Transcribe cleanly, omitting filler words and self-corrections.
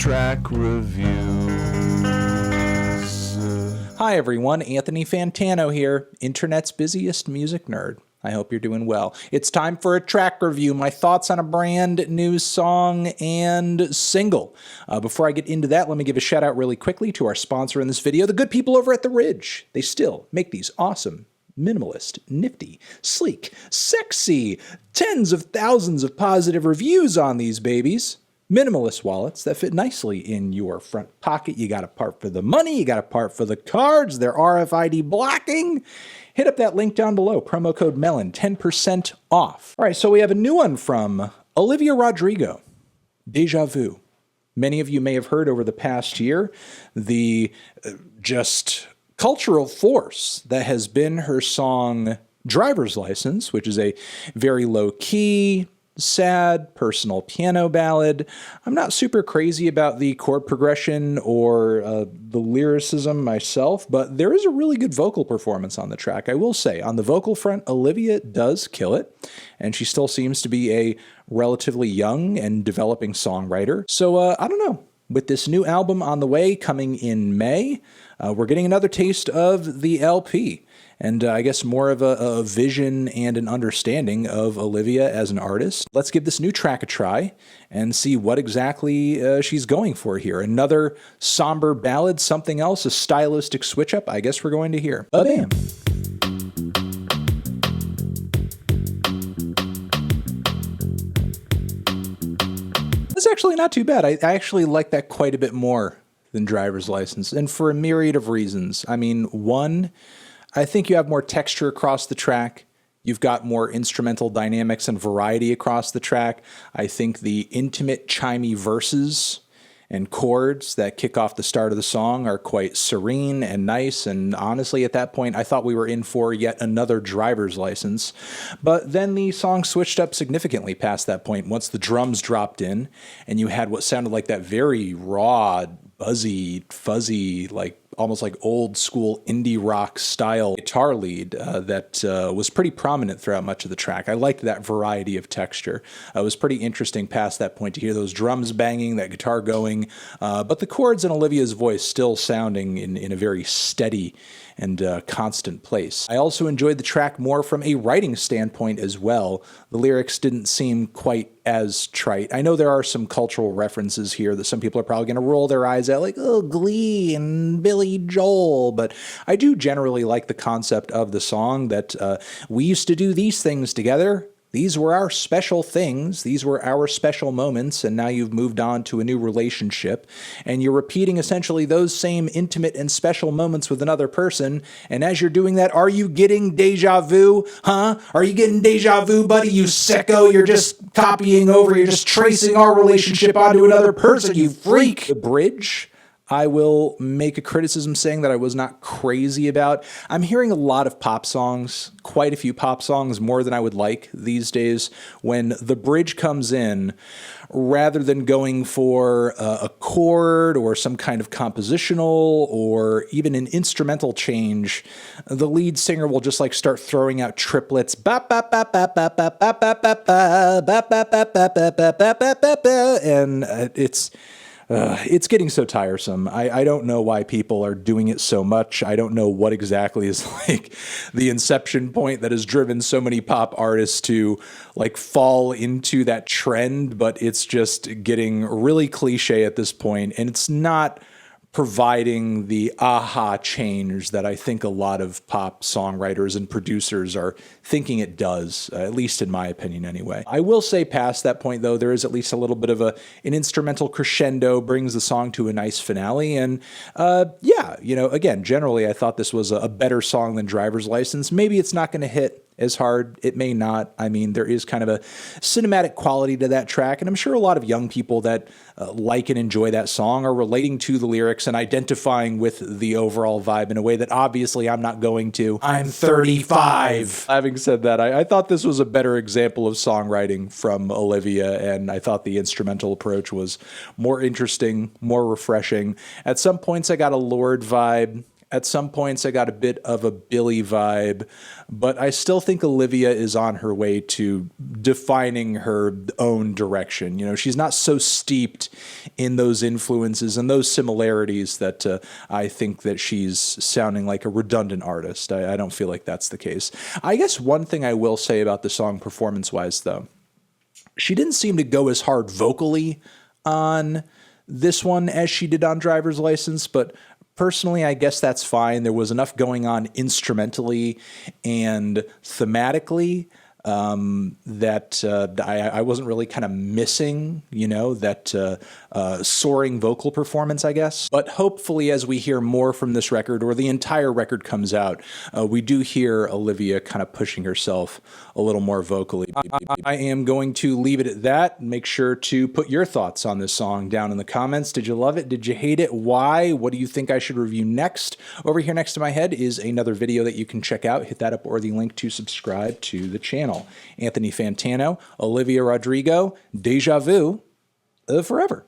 track reviews. Hi everyone, Anthony Fantano here, internet's busiest music nerd. I hope you're doing well. It's time for a track review, my thoughts on a brand new song and single. Before I get into that, let me give a shout out really quickly to our sponsor in this video, the good people over at The Ridge. They still make these awesome, minimalist, nifty, sleek, sexy, tens of thousands of positive reviews on these babies. Minimalist wallets that fit nicely in your front pocket. You got a part for the money, you got a part for the cards, their RFID blocking. Hit up that link down below, promo code MELON, 10% off. All right, so we have a new one from Olivia Rodrigo, Deja Vu. Many of you may have heard over the past year the just cultural force that has been her song Driver's License, which is a very low-key, sad, personal piano ballad. I'm not super crazy about the chord progression or the lyricism myself, but there is a really good vocal performance on the track. I will say, on the vocal front, Olivia does kill it, and she still seems to be a relatively young and developing songwriter. So, I don't know. With this new album on the way, coming in May, we're getting another taste of the LP. And I guess more of a vision and an understanding of Olivia as an artist. Let's give this new track a try and see what exactly she's going for here. Another somber ballad, something else, a stylistic switch up, I guess we're going to hear. Ba-bam! It's actually not too bad. I actually like that quite a bit more than Driver's License, and for a myriad of reasons. I mean, one, I think you have more texture across the track. You've got more instrumental dynamics and variety across the track. I think the intimate, chimey verses and chords that kick off the start of the song are quite serene and nice. And honestly, at that point, I thought we were in for yet another Driver's License. But then the song switched up significantly past that point once the drums dropped in and you had what sounded like that very raw, buzzy, fuzzy, like almost like old school indie rock style guitar lead that was pretty prominent throughout much of the track. I liked that variety of texture. It was pretty interesting past that point to hear those drums banging, that guitar going, but the chords and Olivia's voice still sounding in a very steady and constant place. I also enjoyed the track more from a writing standpoint as well. The lyrics didn't seem quite as trite. I know there are some cultural references here that some people are probably going to roll their eyes at, like, oh, Glee and Billy Joel, but I do generally like the concept of the song that we used to do these things together. These were our special things. These were our special moments, and now you've moved on to a new relationship, and you're repeating essentially those same intimate and special moments with another person, and as you're doing that, are you getting deja vu? Huh? Are you getting deja vu, buddy, you sicko? You're just copying over, you're just tracing our relationship onto another person, you freak! The bridge, I will make a criticism saying that I was not crazy about. I'm hearing a lot of pop songs, quite a few pop songs, more than I would like these days, when the bridge comes in, rather than going for a chord or some kind of compositional or even an instrumental change, the lead singer will just like start throwing out triplets, and it's getting so tiresome. I don't know why people are doing it so much. I don't know what exactly is like the inception point that has driven so many pop artists to like fall into that trend, but it's just getting really cliche at this point, and it's not providing the aha change that I think a lot of pop songwriters and producers are thinking it does, at least in my opinion anyway. I will say past that point, though, there is at least a little bit of an instrumental crescendo, brings the song to a nice finale, and yeah, you know, again, generally I thought this was a better song than Driver's License. Maybe it's not going to hit as hard. It may not. I mean, there is kind of a cinematic quality to that track, and I'm sure a lot of young people that like and enjoy that song are relating to the lyrics and identifying with the overall vibe in a way that obviously I'm not going to. I'm 35. Having said that, I thought this was a better example of songwriting from Olivia, and I thought the instrumental approach was more interesting, more refreshing. At some points, I got a Lorde vibe. At some points, I got a bit of a Billie vibe, but I still think Olivia is on her way to defining her own direction. You know, she's not so steeped in those influences and those similarities that I think that she's sounding like a redundant artist. I don't feel like that's the case. I guess one thing I will say about the song performance-wise, though, she didn't seem to go as hard vocally on this one as she did on Driver's License, but personally, I guess that's fine. There was enough going on instrumentally and thematically that I wasn't really kind of missing, you know, that soaring vocal performance, I guess. But hopefully, as we hear more from this record, or the entire record comes out, we do hear Olivia kind of pushing herself a little more vocally. I am going to leave it at that. Make sure to put your thoughts on this song down in the comments. Did you love it? Did you hate it? Why? What do you think I should review next? Over here next to my head is another video that you can check out. Hit that up or the link to subscribe to the channel. Anthony Fantano, Olivia Rodrigo, Deja Vu, forever.